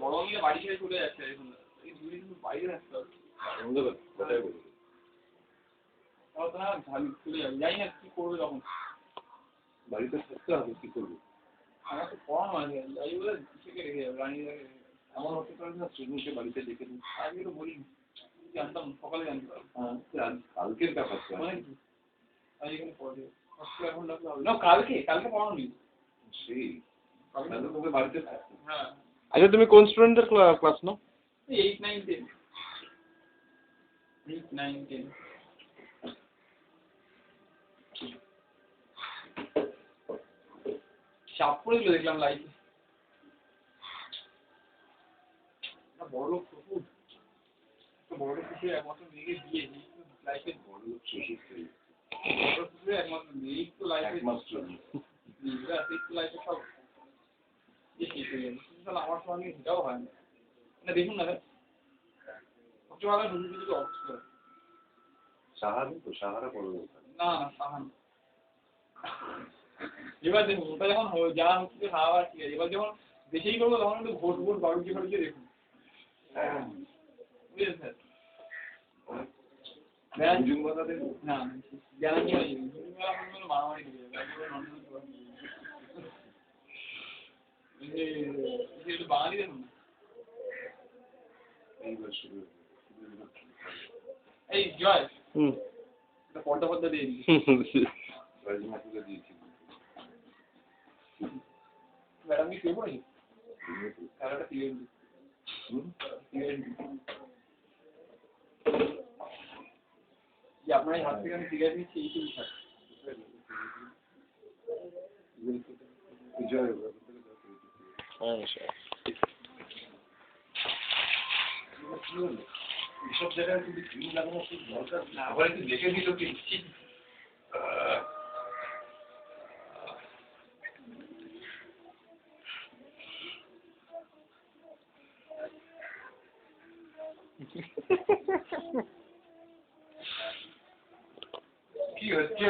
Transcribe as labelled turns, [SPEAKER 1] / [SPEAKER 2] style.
[SPEAKER 1] বড় মিলে বাড়ি ছেড়ে চলে যাচ্ছে এখন এই দুদিন কিন্তু বাইরে থাকতে হবে চলে যাবে জানি না কি করবে তখন
[SPEAKER 2] বাড়িতে থাকতে হবে কি করবে
[SPEAKER 1] আমার তো পড়ানো আছে যাই বলে থেকে রেখে যাবে রানী
[SPEAKER 2] এমন হতে পারে না শ্রীমুখে বাড়িতে ডেকে দিন
[SPEAKER 1] আজকে তো বলিনি জানতাম সকালে জানতে পারবো
[SPEAKER 2] কালকের ব্যাপার তো
[SPEAKER 1] অনেক আজ এখানে পড়ে এখন ডাকলে হবে না কালকে পড়ানো নেই
[SPEAKER 2] সেই তাহলে তোকে বাড়িতে থাকতে
[SPEAKER 1] হ্যাঁ
[SPEAKER 3] আচ্ছা তুমি কোন স্টুডেন্টের ক্লাস নাও
[SPEAKER 1] 8, 9, 10 8, 9, 10 চাপ পড়েছিল দেখলাম লাইফে বড় লোক প্রচুর বড় লোক প্রচুর একমাত্র মেয়েকে দিয়ে লাইফে
[SPEAKER 2] বড় লোক শ্বশুর
[SPEAKER 1] বড় প্রচুর একমাত্র মেয়ে তো লাইফে
[SPEAKER 2] একমাত্র
[SPEAKER 1] লাইফে সব শেষ হয়ে যাবে কিন্তু আমার সঙ্গে সেটাও হয় না মানে দেখুন না সবচেয়ে ভালো ঢুকে যদি অবস্থা
[SPEAKER 2] সাহারা বড় লোক
[SPEAKER 1] না সাহান এবার দেখুন ওটা যখন যা হচ্ছে খাওয়া ঠিক আছে এবার যখন বেশিই করবো তখন কিন্তু ভোট বাড়ুকে ফাড়ুকে দেখুন বুঝলেন স্যার না জানা কি হয় মারামারি বাঙালি দেখুন এই জয় পর্দা দিয়ে ম্যাডাম কি শুয়ে পড়েছি খেলাটা আপনার হাত থেকে আমি সিগারেট নিচ্ছি এই শুধু থাক
[SPEAKER 2] এইসব জায়গায় কিন্তু ভিউ লাগানো খুব দরকার না আবার একটু দেখে দিল কি কি হচ্ছে